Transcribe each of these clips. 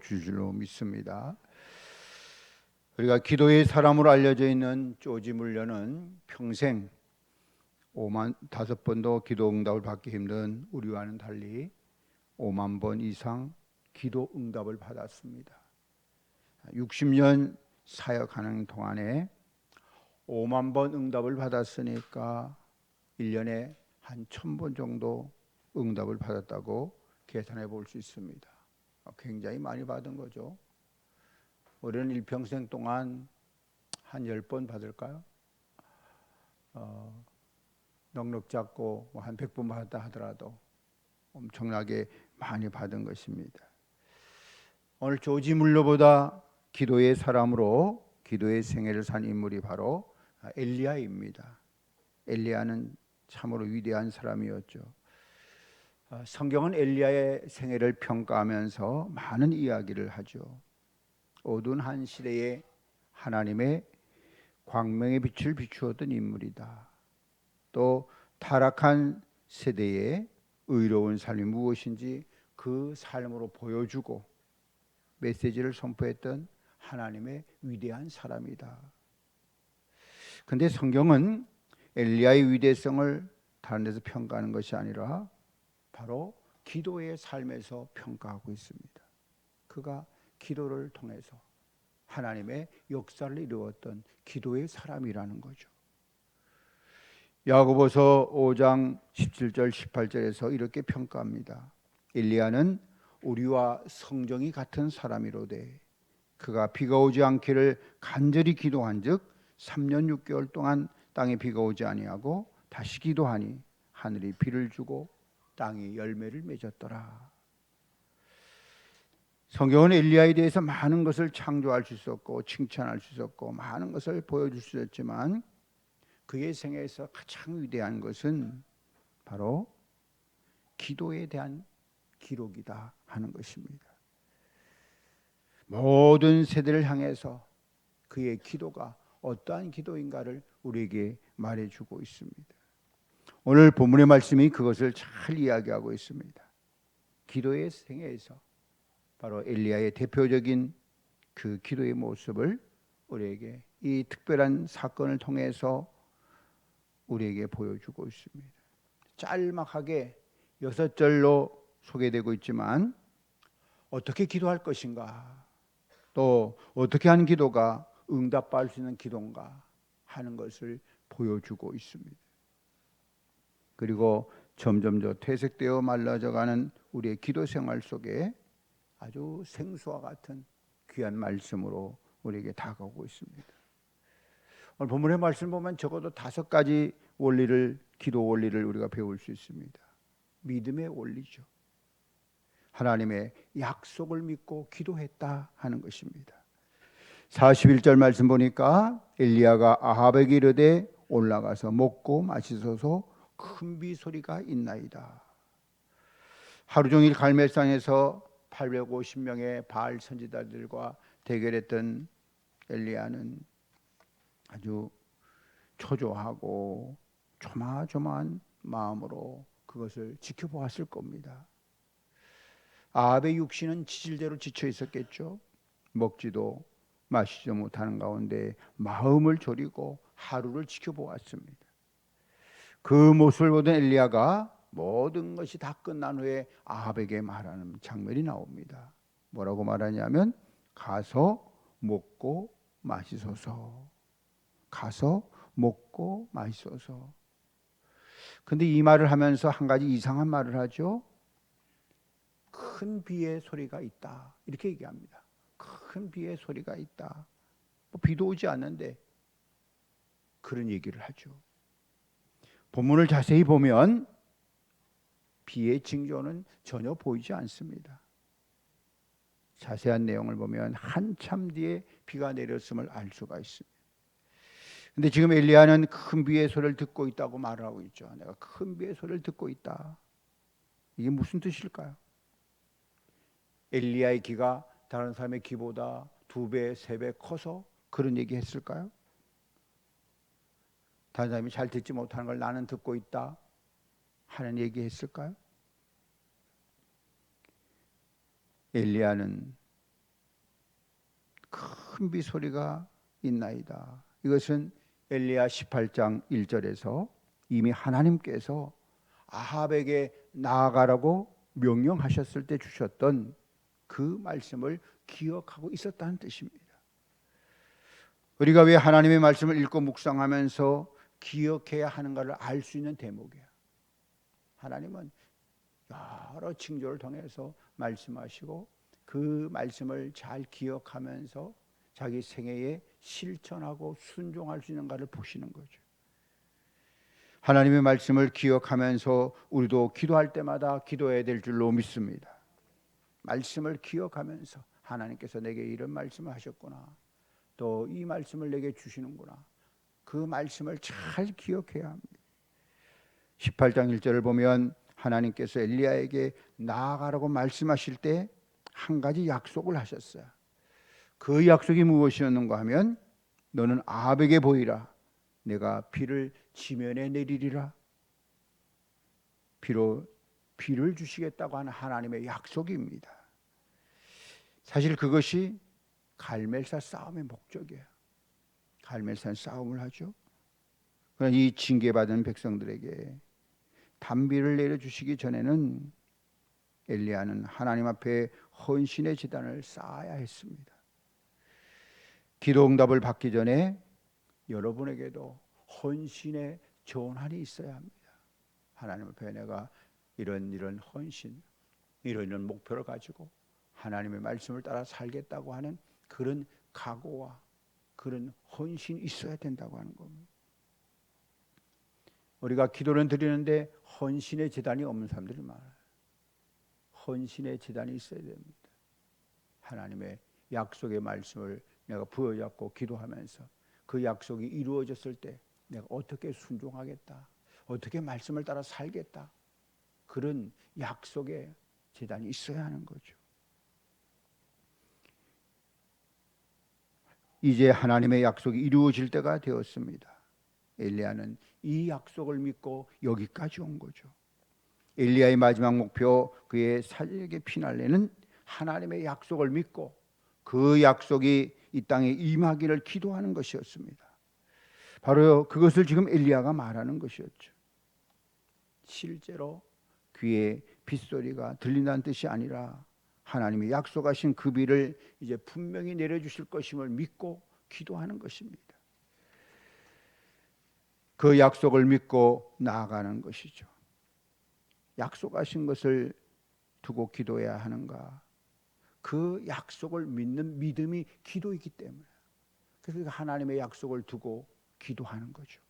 줄 줄로 믿습니다. 우리가 기도의 사람으로 알려져 있는 조지 물러는 평생 5만 5번도 기도 응답을 받기 힘든 우리와는 달리 5만 번 이상 기도 응답을 받았습니다. 60년 사역하는 동안에 5만 번 응답을 받았으니까 1년에 한 1000번 정도 응답을 받았다고 계산해 볼 수 있습니다. 굉장히 많이 받은 거죠. 우리는 일평생 동안 한 10번 받을까요? 넉넉 잡고 한 100번 받았다 하더라도 엄청나게 많이 받은 것입니다. 오늘 조지 물러보다 기도의 사람으로 기도의 생애를 산 인물이 바로 엘리야입니다. 엘리야는 참으로 위대한 사람이었죠. 성경은 엘리야의 생애를 평가하면서 많은 이야기를 하죠. 어두운 한 시대에 하나님의 광명의 빛을 비추었던 인물이다. 또 타락한 세대에 의로운 삶이 무엇인지 그 삶으로 보여주고 메시지를 선포했던 하나님의 위대한 사람이다. 그런데 성경은 엘리야의 위대성을 다른 데서 평가하는 것이 아니라 바로 기도의 삶에서 평가하고 있습니다. 그가 기도를 통해서 하나님의 역사를 이루었던 기도의 사람이라는 거죠. 야고보서 5장 17절 18절에서 이렇게 평가합니다. 엘리야는 우리와 성정이 같은 사람이로되 그가 비가 오지 않기를 간절히 기도한즉 3년 6개월 동안 땅에 비가 오지 아니하고 다시 기도하니 하늘이 비를 주고 땅이 열매를 맺었더라. 성경은 엘리야에 대해서 많은 것을 창조할 수 있었고 칭찬할 수 있었고 많은 것을 보여줄 수 있었지만 그의 생애에서 가장 위대한 것은 바로 기도에 대한 기록이다 하는 것입니다. 모든 세대를 향해서 그의 기도가 어떠한 기도인가를 우리에게 말해주고 있습니다. 오늘 본문의 말씀이 그것을 잘 이야기하고 있습니다. 기도의 생애에서 바로 엘리야의 대표적인 그 기도의 모습을 우리에게 이 특별한 사건을 통해서 우리에게 보여주고 있습니다. 짤막하게 6절로 소개되고 있지만 어떻게 기도할 것인가, 또 어떻게 하는 기도가 응답받을 수 있는 기도인가 하는 것을 보여주고 있습니다. 그리고 점점 더 퇴색되어 말라져가는 우리의 기도 생활 속에 아주 생수와 같은 귀한 말씀으로 우리에게 다가오고 있습니다. 오늘 본문의 말씀 보면 적어도 5가지 원리를, 기도 원리를 우리가 배울 수 있습니다. 믿음의 원리죠. 하나님의 약속을 믿고 기도했다 하는 것입니다. 41절 말씀 보니까 엘리야가 아합에게 이르되 올라가서 먹고 마시소서 큰 비 소리가 있나이다. 하루 종일 갈멜산에서 850명의 바알 선지자들과 대결했던 엘리야는 아주 초조하고 조마조마한 마음으로 그것을 지켜보았을 겁니다. 아합의 육신은 지질대로 지쳐 있었겠죠. 먹지도 마시지도 못하는 가운데 마음을 졸이고 하루를 지켜보았습니다. 그 모습을 보던 엘리야가 모든 것이 다 끝난 후에 아합에게 말하는 장면이 나옵니다. 뭐라고 말하냐면 가서 먹고 마시소서. 가서 먹고 마시소서. 근데 이 말을 하면서 한 가지 이상한 말을 하죠. 큰 비의 소리가 있다. 이렇게 얘기합니다. 큰 비의 소리가 있다. 비도 오지 않는데 그런 얘기를 하죠. 본문을 자세히 보면 비의 징조는 전혀 보이지 않습니다. 자세한 내용을 보면 한참 뒤에 비가 내렸음을 알 수가 있습니다. 근데 지금 엘리야는 큰 비의 소리를 듣고 있다고 말을 하고 있죠. 내가 큰 비의 소리를 듣고 있다. 이게 무슨 뜻일까요? 엘리야의 기가 다른 사람의 기보다 2배, 3배 커서 그런 얘기 했을까요? 다른 사람이 잘 듣지 못하는 걸 나는 듣고 있다 하는 얘기 했을까요? 엘리야는 큰 비 소리가 있나이다. 이것은 엘리야 18장 1절에서 이미 하나님께서 아합에게 나아가라고 명령하셨을 때 주셨던 그 말씀을 기억하고 있었다는 뜻입니다. 우리가 왜 하나님의 말씀을 읽고 묵상하면서 기억해야 하는가를 알 수 있는 대목이야. 하나님은 여러 징조를 통해서 말씀하시고 그 말씀을 잘 기억하면서 자기 생애에 실천하고 순종할 수 있는가를 보시는 거죠. 하나님의 말씀을 기억하면서 우리도 기도할 때마다 기도해야 될 줄로 믿습니다. 말씀을 기억하면서 하나님께서 내게 이런 말씀을 하셨구나, 또 이 말씀을 내게 주시는구나, 그 말씀을 잘 기억해야 합니다. 18장 1절을 보면 하나님께서 엘리야에게 나아가라고 말씀하실 때 한 가지 약속을 하셨어요. 그 약속이 무엇이었는가 하면 너는 아합에게 보이라, 내가 비를 지면에 내리리라. 비를 주시겠다고 하는 하나님의 약속입니다. 사실 그것이 갈멜산 싸움의 목적이에요. 갈멜산 싸움을 하죠. 그러나 이 징계받은 백성들에게 단비를 내려주시기 전에는 엘리야는 하나님 앞에 헌신의 제단을 쌓아야 했습니다. 기도 응답을 받기 전에 여러분에게도 헌신의 전환이 있어야 합니다. 하나님 앞에 내가 이런 헌신, 이런 목표를 가지고 하나님의 말씀을 따라 살겠다고 하는 그런 각오와 그런 헌신이 있어야 된다고 하는 겁니다. 우리가 기도를 드리는데 헌신의 제단이 없는 사람들이 많아요. 헌신의 제단이 있어야 됩니다. 하나님의 약속의 말씀을 내가 부여잡고 기도하면서 그 약속이 이루어졌을 때 내가 어떻게 순종하겠다, 어떻게 말씀을 따라 살겠다, 그런 약속의 제단이 있어야 하는 거죠. 이제 하나님의 약속이 이루어질 때가 되었습니다. 엘리야는 이 약속을 믿고 여기까지 온 거죠. 엘리야의 마지막 목표, 그의 사역의 피날레는 하나님의 약속을 믿고 그 약속이 이 땅에 임하기를 기도하는 것이었습니다. 바로 그것을 지금 엘리야가 말하는 것이었죠. 실제로 귀에 빗소리가 들린다는 뜻이 아니라 하나님이 약속하신 그 비를 이제 분명히 내려주실 것임을 믿고 기도하는 것입니다. 그 약속을 믿고 나아가는 것이죠. 약속하신 것을 두고 기도해야 하는가? 그 약속을 믿는 믿음이 기도이기 때문에, 그래서 하나님의 약속을 두고 기도하는 거죠.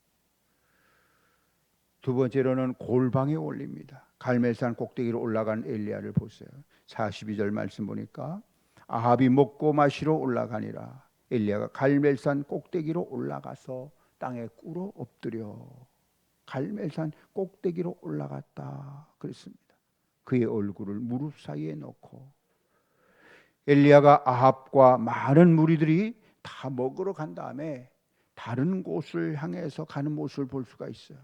두 번째로는 골방에 올립니다. 갈멜산 꼭대기로 올라간 엘리야를 보세요. 42절 말씀 보니까 아합이 먹고 마시러 올라가니라. 엘리야가 갈멜산 꼭대기로 올라가서 땅에 꿇어 엎드려 갈멜산 꼭대기로 올라갔다 그랬습니다. 그의 얼굴을 무릎 사이에 놓고. 엘리야가 아합과 많은 무리들이 다 먹으러 간 다음에 다른 곳을 향해서 가는 모습을 볼 수가 있어요.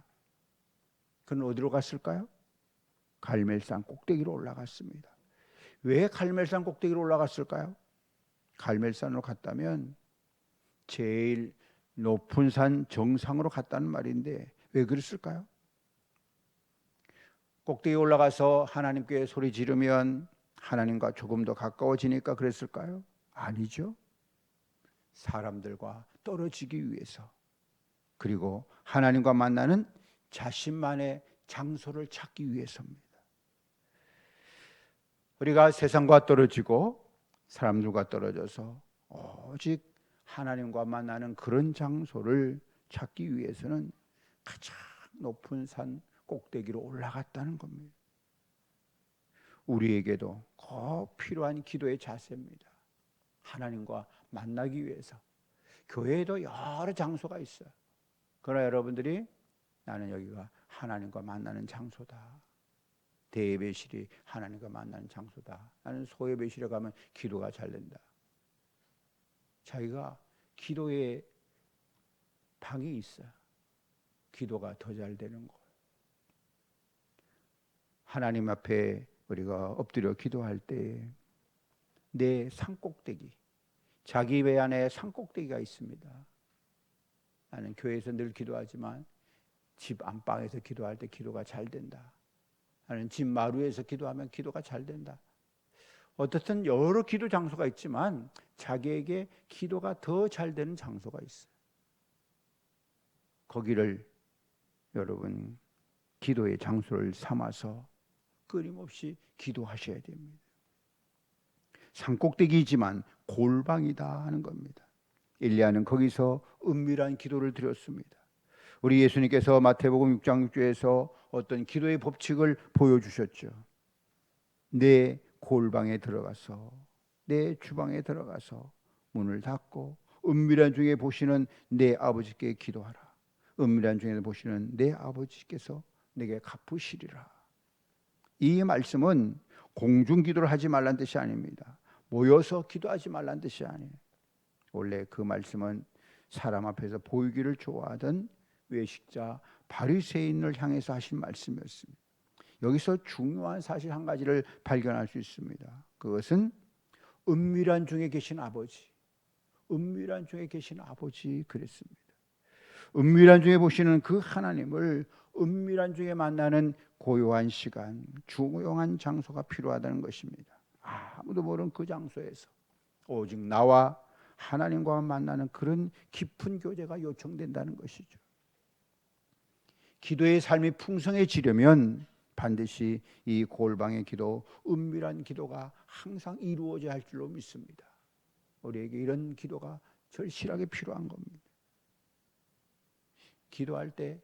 그는 어디로 갔을까요? 갈멜산 꼭대기로 올라갔습니다. 왜 갈멜산 꼭대기로 올라갔을까요? 갈멜산으로 갔다면 제일 높은 산 정상으로 갔다는 말인데 왜 그랬을까요? 꼭대기에 올라가서 하나님께 소리 지르면 하나님과 조금 더 가까워지니까 그랬을까요? 아니죠. 사람들과 떨어지기 위해서, 그리고 하나님과 만나는 자신만의 장소를 찾기 위해서입니다. 우리가 세상과 떨어지고 사람들과 떨어져서 오직 하나님과 만나는 그런 장소를 찾기 위해서는 가장 높은 산 꼭대기로 올라갔다는 겁니다. 우리에게도 꼭 필요한 기도의 자세입니다. 하나님과 만나기 위해서. 교회에도 여러 장소가 있어요. 그러나 여러분들이 나는 여기가 하나님과 만나는 장소다, 대예배실이 하나님과 만나는 장소다, 나는 소예배실에 가면 기도가 잘 된다, 자기가 기도의 방이 있어요. 기도가 더 잘 되는 거예요. 하나님 앞에 우리가 엎드려 기도할 때 내 산꼭대기, 자기 배 안에 산꼭대기가 있습니다. 나는 교회에서 늘 기도하지만 집 안방에서 기도할 때 기도가 잘 된다. 나는 집 마루에서 기도하면 기도가 잘 된다. 어떻든 여러 기도 장소가 있지만 자기에게 기도가 더 잘 되는 장소가 있어요. 거기를 여러분 기도의 장소를 삼아서 끊임없이 기도하셔야 됩니다. 산꼭대기이지만 골방이다 하는 겁니다. 엘리야는 거기서 은밀한 기도를 드렸습니다. 우리 예수님께서 마태복음 6장 6절에서 어떤 기도의 법칙을 보여주셨죠. 내 골방에 들어가서, 내 주방에 들어가서 문을 닫고 은밀한 중에 보시는 내 아버지께 기도하라. 은밀한 중에 보시는 내 아버지께서 내게 갚으시리라. 이 말씀은 공중기도를 하지 말란 뜻이 아닙니다. 모여서 기도하지 말란 뜻이 아니에요. 원래 그 말씀은 사람 앞에서 보이기를 좋아하던 외식자 바리새인을 향해서 하신 말씀이었습니다. 여기서 중요한 사실 한 가지를 발견할 수 있습니다. 그것은 은밀한 중에 계신 아버지, 은밀한 중에 계신 아버지 그랬습니다. 은밀한 중에 보시는 그 하나님을 은밀한 중에 만나는 고요한 시간, 중요한 장소가 필요하다는 것입니다. 아무도 모르는 그 장소에서 오직 나와 하나님과 만나는 그런 깊은 교제가 요청된다는 것이죠. 기도의 삶이 풍성해지려면 반드시 이 골방의 기도, 은밀한 기도가 항상 이루어져야 할 줄로 믿습니다. 우리에게 이런 기도가 절실하게 필요한 겁니다. 기도할 때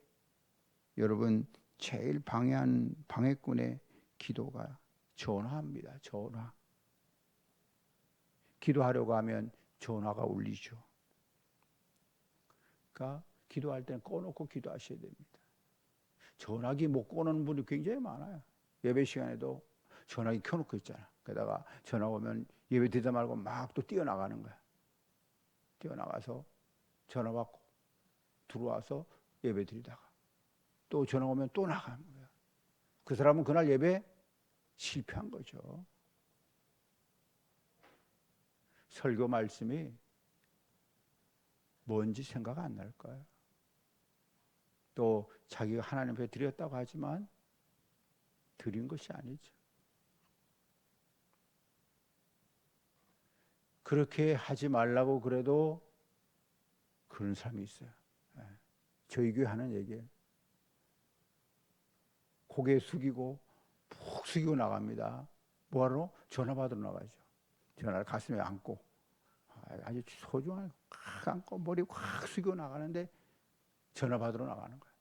여러분 제일 방해한 방해꾼의 기도가 전화입니다. 전화. 기도하려고 하면 전화가 울리죠. 그러니까 기도할 때는 꺼놓고 기도하셔야 됩니다. 전화기 못 꺼놓는 분이 굉장히 많아요. 예배 시간에도 전화기 켜놓고 있잖아. 그러다가 전화 오면 예배 드리다 말고 막 또 뛰어나가는 거야. 뛰어나가서 전화 받고 들어와서 예배 드리다가 또 전화 오면 또 나가는 거야. 그 사람은 그날 예배 실패한 거죠. 설교 말씀이 뭔지 생각 안 날 거예요. 또 자기가 하나님 앞에 드렸다고 하지만 드린 것이 아니죠. 그렇게 하지 말라고 그래도 그런 사람이 있어요. 저희 교회 하는 얘기예요. 고개 숙이고 푹 숙이고 나갑니다. 뭐하러? 전화 받으러 나가죠. 전화를 가슴에 안고 아주 소중한 꽉 안고 머리 꽉 숙이고 나가는데 전화 받으러 나가는 거예요.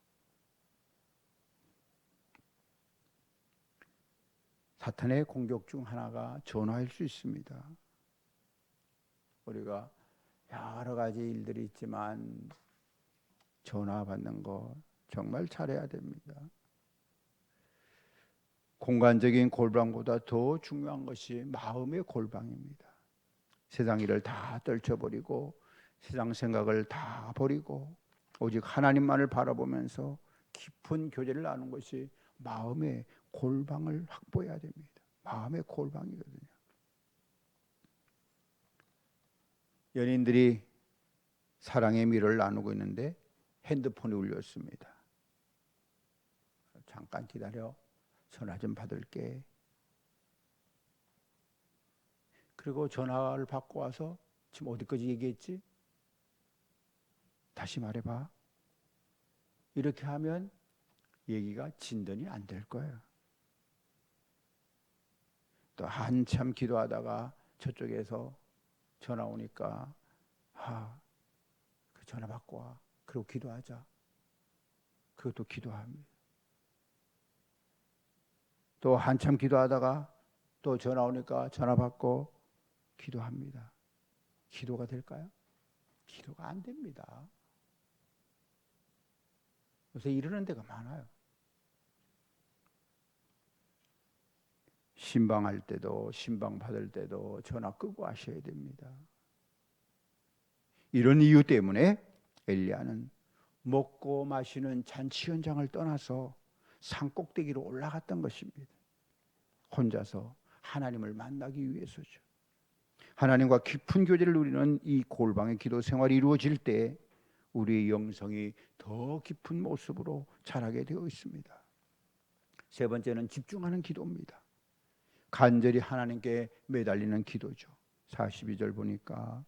사탄의 공격 중 하나가 전화일 수 있습니다. 우리가 여러 가지 일들이 있지만 전화 받는 거 정말 잘해야 됩니다. 공간적인 골방보다 더 중요한 것이 마음의 골방입니다. 세상 일을 다 떨쳐버리고 세상 생각을 다 버리고 오직 하나님만을 바라보면서 깊은 교제를 나누는 것이 마음의 골방을 확보해야 됩니다. 마음의 골방이거든요. 연인들이 사랑의 미를 나누고 있는데 핸드폰이 울렸습니다. 잠깐 기다려. 전화 좀 받을게. 그리고 전화를 받고 와서 지금 어디까지 얘기했지? 다시 말해봐. 이렇게 하면 얘기가 진전이 안 될 거예요. 또 한참 기도하다가 저쪽에서 전화 오니까 그 전화 받고 와. 그리고 기도하자. 그것도 기도합니다. 또 한참 기도하다가 또 전화 오니까 전화 받고 기도합니다. 기도가 될까요? 기도가 안 됩니다. 요새 이러는 데가 많아요. 신방할 때도 신방 받을 때도 전화 끄고 하셔야 됩니다. 이런 이유 때문에 엘리야는 먹고 마시는 잔치 현장을 떠나서 산꼭대기로 올라갔던 것입니다. 혼자서 하나님을 만나기 위해서죠. 하나님과 깊은 교제를 누리는 이 골방의 기도 생활이 이루어질 때 우리의 영성이 더 깊은 모습으로 자라게 되어 있습니다. 세 번째는 집중하는 기도입니다. 간절히 하나님께 매달리는 기도죠. 42절 보니까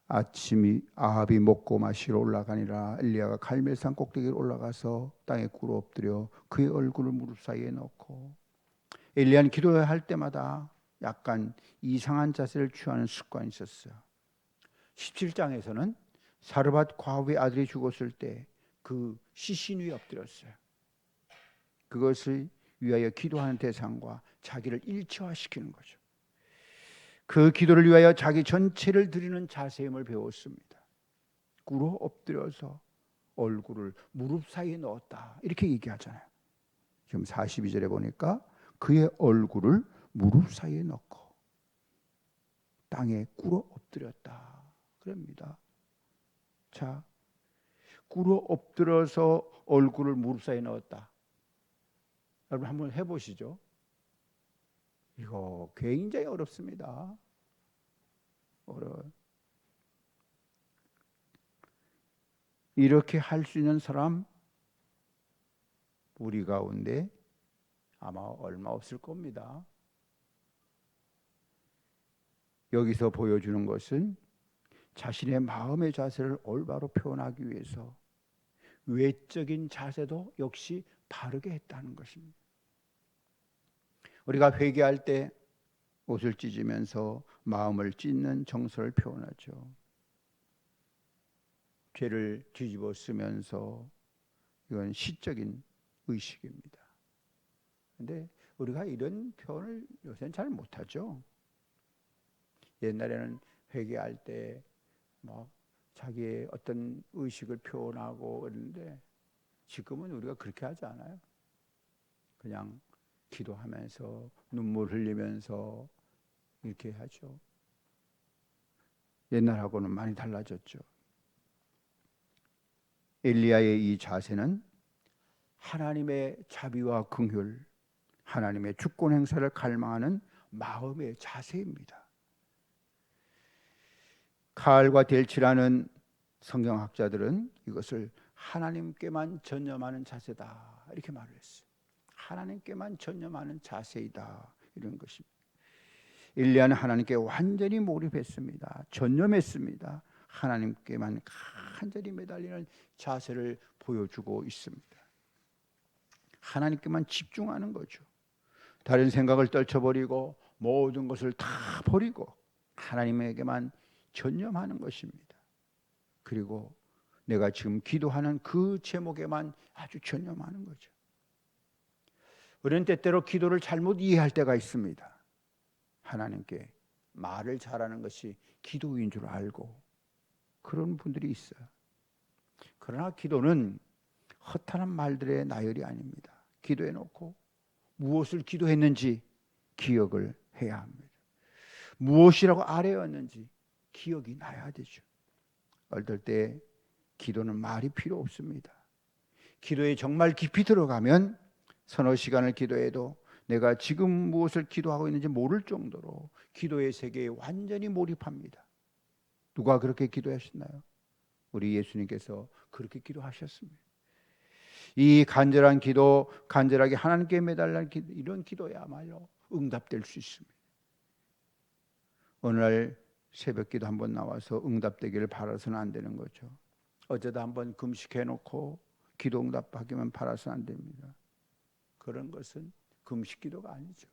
아침이 아합이 먹고 마시러 올라가니라 엘리야가 갈멜산 꼭대기에 올라가서 땅에 꿇어 엎드려 그의 얼굴을 무릎 사이에 넣고, 엘리야는 기도해야 할 때마다 약간 이상한 자세를 취하는 습관이 있었어요. 17장에서는 사르밧 과부의 아들이 죽었을 때 그 시신 위에 엎드렸어요. 그것을 위하여 기도하는 대상과 자기를 일치화시키는 거죠. 그 기도를 위하여 자기 전체를 드리는 자세임을 배웠습니다. 꿇어 엎드려서 얼굴을 무릎 사이에 넣었다, 이렇게 얘기하잖아요. 지금 42절에 보니까 그의 얼굴을 무릎 사이에 넣고 땅에 꿇어 엎드렸다 그럽니다. 자, 꿇어 엎드려서 얼굴을 무릎 사이에 넣었다. 여러분 한번 해보시죠. 이거 굉장히 어렵습니다. 어려워요. 이렇게 할 수 있는 사람 우리 가운데 아마 얼마 없을 겁니다. 여기서 보여주는 것은 자신의 마음의 자세를 올바로 표현하기 위해서 외적인 자세도 역시 바르게 했다는 것입니다. 우리가 회개할 때 옷을 찢으면서 마음을 찢는 정서를 표현하죠. 죄를 뒤집어 쓰면서, 이건 시적인 의식입니다. 그런데 우리가 이런 표현을 요새는 잘 못하죠. 옛날에는 회개할 때 뭐 자기의 어떤 의식을 표현하고 그러는데 지금은 우리가 그렇게 하지 않아요. 그냥 기도하면서 눈물 흘리면서 이렇게 하죠. 옛날하고는 많이 달라졌죠. 엘리야의 이 자세는 하나님의 자비와 긍휼, 하나님의 주권 행사를 갈망하는 마음의 자세입니다. 칼과 델치라는 성경학자들은 이것을 하나님께만 전념하는 자세다, 이렇게 말을 했어요. 하나님께만 전념하는 자세이다, 이런 것입니다. 엘리야는 하나님께 완전히 몰입했습니다. 전념했습니다. 하나님께만 간절히 매달리는 자세를 보여주고 있습니다. 하나님께만 집중하는 거죠. 다른 생각을 떨쳐버리고 모든 것을 다 버리고 하나님에게만 전념하는 것입니다. 그리고 내가 지금 기도하는 그 제목에만 아주 전념하는 거죠. 우리는 때때로 기도를 잘못 이해할 때가 있습니다. 하나님께 말을 잘하는 것이 기도인 줄 알고 그런 분들이 있어요. 그러나 기도는 허탄한 말들의 나열이 아닙니다. 기도해 놓고 무엇을 기도했는지 기억을 해야 합니다. 무엇이라고 아뢰었는지 기억이 나야 되죠. 어떨 때 기도는 말이 필요 없습니다. 기도에 정말 깊이 들어가면 서너 시간을 기도해도 내가 지금 무엇을 기도하고 있는지 모를 정도로 기도의 세계에 완전히 몰입합니다. 누가 그렇게 기도하셨나요? 우리 예수님께서 그렇게 기도하셨습니다. 이 간절한 기도, 간절하게 하나님께 매달리는 기도, 이런 기도야말로 응답될 수 있습니다. 어느 날 새벽 기도 한번 나와서 응답되기를 바라서는 안 되는 거죠. 어제도 한번 금식해놓고 기도 응답하기만 바라서는 안 됩니다. 그런 것은 금식 기도가 아니죠.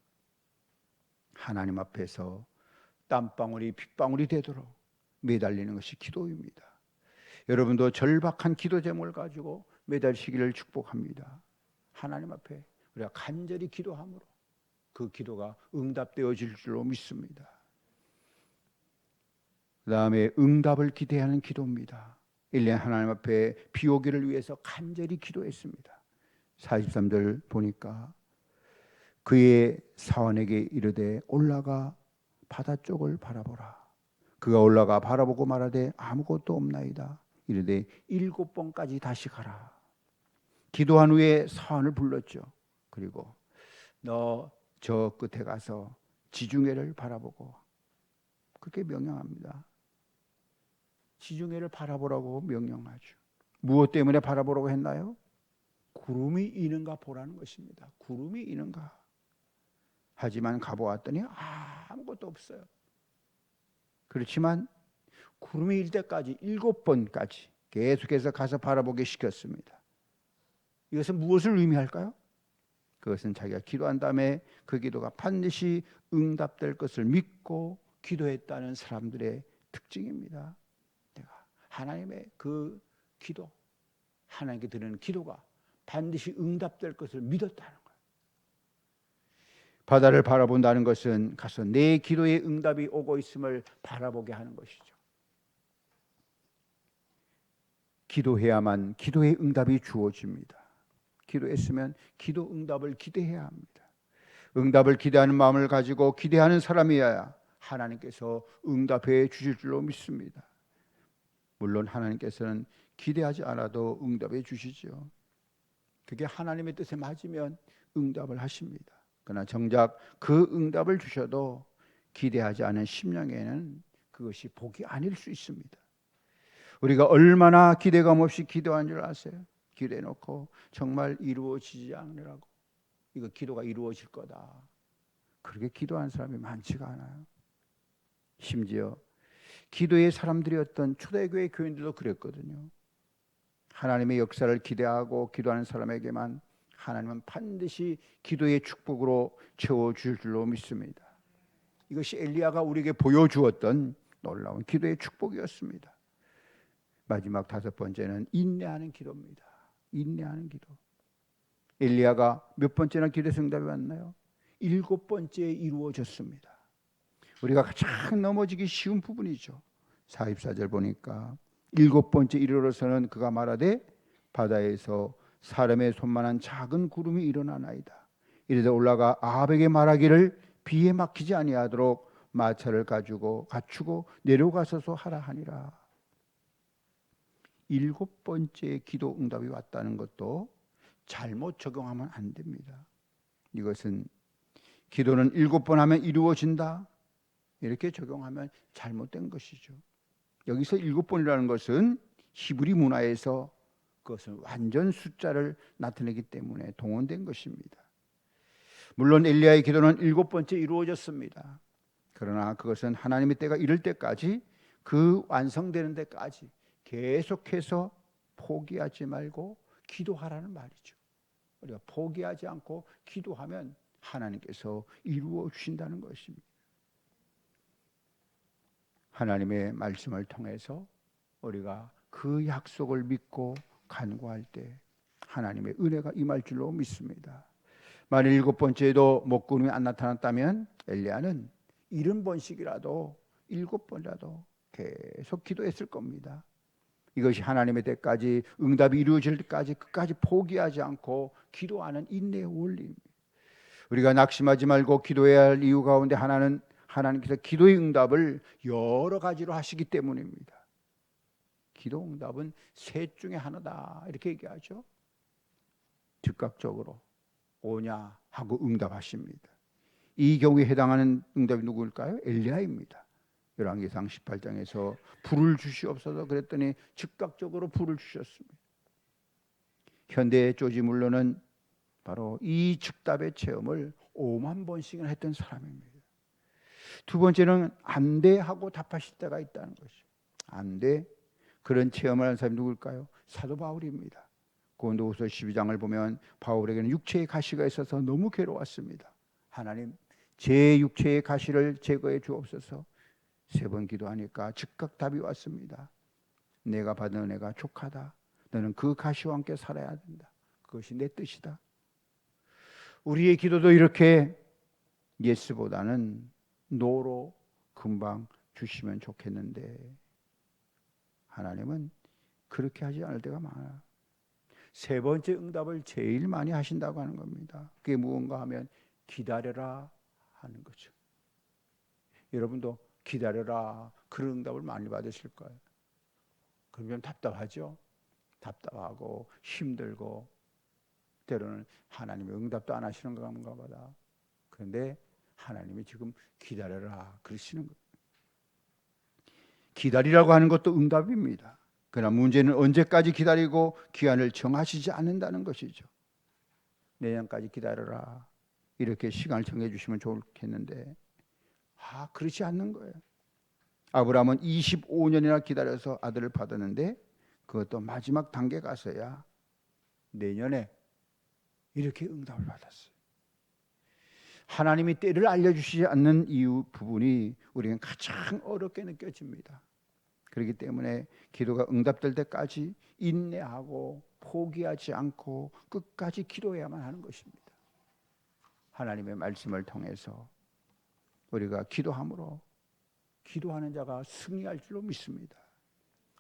하나님 앞에서 땀방울이 빗방울이 되도록 매달리는 것이 기도입니다. 여러분도 절박한 기도 제목을 가지고 매달리시기를 축복합니다. 하나님 앞에 우리가 간절히 기도함으로 그 기도가 응답되어질 줄로 믿습니다. 그 다음에 응답을 기대하는 기도입니다. 엘리야 하나님 앞에 비 오기를 위해서 간절히 기도했습니다. 43절 보니까 그의 사원에게 이르되 올라가 바다 쪽을 바라보라. 그가 올라가 바라보고 말하되 아무것도 없나이다. 이르되 7번까지 다시 가라. 기도한 후에 사원을 불렀죠. 그리고 너 저 끝에 가서 지중해를 바라보고 그렇게 명령합니다. 지중해를 바라보라고 명령하죠. 무엇 때문에 바라보라고 했나요? 구름이 이는가 보라는 것입니다. 구름이 이는가. 하지만 가보았더니 아무것도 없어요. 그렇지만 구름이 일 때까지 7번까지 계속해서 가서 바라보게 시켰습니다. 이것은 무엇을 의미할까요? 그것은 자기가 기도한 다음에 그 기도가 반드시 응답될 것을 믿고 기도했다는 사람들의 특징입니다. 내가 하나님의 그 기도, 하나님께 드리는 기도가 반드시 응답될 것을 믿었다는 거예요. 바다를 바라본다는 것은 가서 내 기도의 응답이 오고 있음을 바라보게 하는 것이죠. 기도해야만 기도의 응답이 주어집니다. 기도했으면 기도 응답을 기대해야 합니다. 응답을 기대하는 마음을 가지고 기대하는 사람이어야 하나님께서 응답해 주실 줄로 믿습니다. 물론 하나님께서는 기대하지 않아도 응답해 주시죠. 그게 하나님의 뜻에 맞으면 응답을 하십니다. 그러나 정작 그 응답을 주셔도 기대하지 않은 심령에는 그것이 복이 아닐 수 있습니다. 우리가 얼마나 기대감 없이 기도한 줄 아세요? 기대해놓고 정말 이루어지지 않으라고, 이거 기도가 이루어질 거다, 그렇게 기도하는 사람이 많지가 않아요. 심지어 기도의 사람들이었던 초대교회 교인들도 그랬거든요. 하나님의 역사를 기대하고 기도하는 사람에게만 하나님은 반드시 기도의 축복으로 채워줄 줄로 믿습니다. 이것이 엘리야가 우리에게 보여주었던 놀라운 기도의 축복이었습니다. 마지막 5번째는 인내하는 기도입니다. 인내하는 기도. 엘리야가 몇 번째나 기도에서 응답이 왔나요? 7번째에 이루어졌습니다. 우리가 가장 넘어지기 쉬운 부분이죠. 44절 보니까 7번째 이르러서는 그가 말하되 바다에서 사람의 손만한 작은 구름이 일어나나이다. 이르되 올라가 아합에게 말하기를 비에 막히지 아니하도록 마차를 갖추고 내려가서서 하라 하니라. 7번째 기도 응답이 왔다는 것도 잘못 적용하면 안 됩니다. 이것은 기도는 7번 하면 이루어진다, 이렇게 적용하면 잘못된 것이죠. 여기서 7번이라는 것은 히브리 문화에서 그것은 완전 숫자를 나타내기 때문에 동원된 것입니다. 물론 엘리야의 기도는 7번째 이루어졌습니다. 그러나 그것은 하나님의 때가 이를 때까지, 그 완성되는 데까지 계속해서 포기하지 말고 기도하라는 말이죠. 우리가 포기하지 않고 기도하면 하나님께서 이루어 주신다는 것입니다. 하나님의 말씀을 통해서 우리가 그 약속을 믿고 간구할 때 하나님의 은혜가 임할 줄로 믿습니다. 만일 7번째에도 먹구름이 안 나타났다면 엘리야는 70번씩이라도 7번이라도 계속 기도했을 겁니다. 이것이 하나님의 때까지, 응답이 이루어질 때까지 끝까지 포기하지 않고 기도하는 인내의 원리입니다. 우리가 낙심하지 말고 기도해야 할 이유 가운데 하나는 하나님께서 기도의 응답을 여러 가지로 하시기 때문입니다. 기도 응답은 셋 중에 하나다, 이렇게 얘기하죠. 즉각적으로 오냐 하고 응답하십니다. 이 경우에 해당하는 응답이 누구일까요? 엘리야입니다. 열왕기상 18장에서 불을 주시옵소서 그랬더니 즉각적으로 불을 주셨습니다. 현대의 조지물러는 바로 이 즉답의 체험을 5만 번씩이나 했던 사람입니다. 두 번째는 안 돼 하고 답하실 때가 있다는 것이죠. 안 돼, 그런 체험을 한 사람이 누굴까요? 사도 바울입니다. 고린도후서 12장을 보면 바울에게는 육체의 가시가 있어서 너무 괴로웠습니다. 하나님, 제 육체의 가시를 제거해 주옵소서. 3번 기도하니까 즉각 답이 왔습니다. 내가 받은 은혜가 족하다. 너는 그 가시와 함께 살아야 된다. 그것이 내 뜻이다. 우리의 기도도 이렇게 예스보다는 노로 금방 주시면 좋겠는데 하나님은 그렇게 하지 않을 때가 많아요. 3번째 응답을 제일 많이 하신다고 하는 겁니다. 그게 무언가 하면 기다려라 하는 거죠. 여러분도 기다려라, 그런 응답을 많이 받으실 거예요. 그러면 답답하죠. 답답하고 힘들고 때로는 하나님의 응답도 안 하시는 건가 보다. 그런데 하나님이 지금 기다려라 그러시는 거예요. 기다리라고 하는 것도 응답입니다. 그러나 문제는 언제까지 기다리고 기한을 정하시지 않는다는 것이죠. 내년까지 기다려라. 이렇게 시간을 정해 주시면 좋겠는데 그렇지 않는 거예요. 아브라함은 25년이나 기다려서 아들을 받았는데 그것도 마지막 단계 가서야 내년에 이렇게 응답을 받았어요. 하나님이 때를 알려주시지 않는 이유 부분이 우리는 가장 어렵게 느껴집니다. 그렇기 때문에 기도가 응답될 때까지 인내하고 포기하지 않고 끝까지 기도해야만 하는 것입니다. 하나님의 말씀을 통해서 우리가 기도함으로 기도하는 자가 승리할 줄로 믿습니다.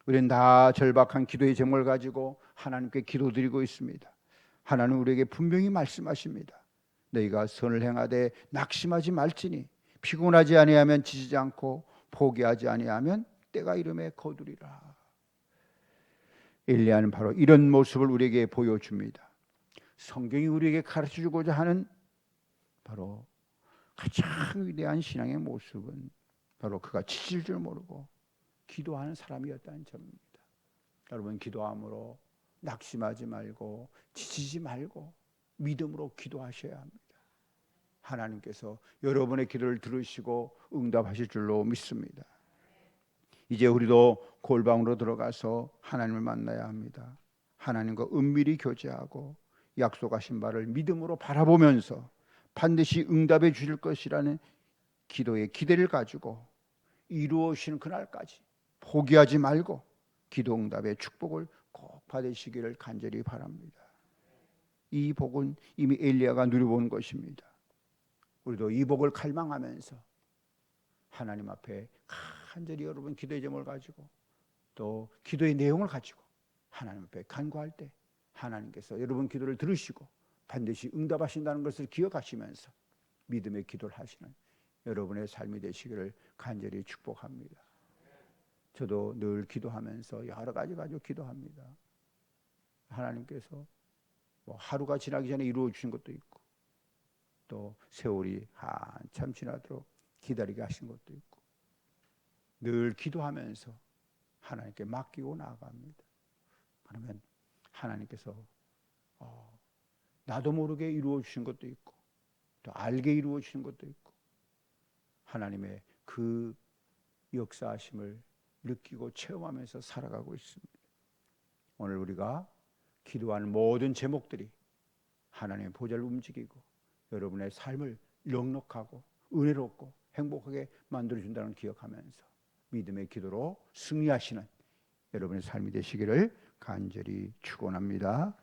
우리는 다 절박한 기도의 제목을 가지고 하나님께 기도드리고 있습니다. 하나님은 우리에게 분명히 말씀하십니다. 너희가 선을 행하되 낙심하지 말지니 피곤하지 아니하면 지치지 않고 포기하지 아니하면 때가 이름에 거두리라. 엘리야는 바로 이런 모습을 우리에게 보여줍니다. 성경이 우리에게 가르쳐주고자 하는 바로 가장 위대한 신앙의 모습은 바로 그가 지칠 줄 모르고 기도하는 사람이었다는 점입니다. 여러분, 기도함으로 낙심하지 말고 지치지 말고 믿음으로 기도하셔야 합니다. 하나님께서 여러분의 기도를 들으시고 응답하실 줄로 믿습니다. 이제 우리도 골방으로 들어가서 하나님을 만나야 합니다. 하나님과 은밀히 교제하고 약속하신 바를 믿음으로 바라보면서 반드시 응답해 주실 것이라는 기도의 기대를 가지고 이루어지는 그날까지 포기하지 말고 기도 응답의 축복을 꼭 받으시기를 간절히 바랍니다. 이 복은 이미 엘리야가 누려본 것입니다. 우리도 이 복을 갈망하면서 하나님 앞에 간절히 여러분 기도의 제목을 가지고 또 기도의 내용을 가지고 하나님 앞에 간구할 때 하나님께서 여러분 기도를 들으시고 반드시 응답하신다는 것을 기억하시면서 믿음의 기도를 하시는 여러분의 삶이 되시기를 간절히 축복합니다. 저도 늘 기도하면서 여러 가지 가지고 기도합니다. 하나님께서 하루가 지나기 전에 이루어 주신 것도 있고 또 세월이 한참 지나도록 기다리게 하신 것도 있고 늘 기도하면서 하나님께 맡기고 나아갑니다. 그러면 하나님께서 나도 모르게 이루어 주신 것도 있고 또 알게 이루어 주신 것도 있고 하나님의 그 역사하심을 느끼고 체험하면서 살아가고 있습니다. 오늘 우리가 기도하는 모든 제목들이 하나님의 보좌를 움직이고 여러분의 삶을 넉넉하고 은혜롭고 행복하게 만들어준다는 걸 기억하면서 믿음의 기도로 승리하시는 여러분의 삶이 되시기를 간절히 축원합니다.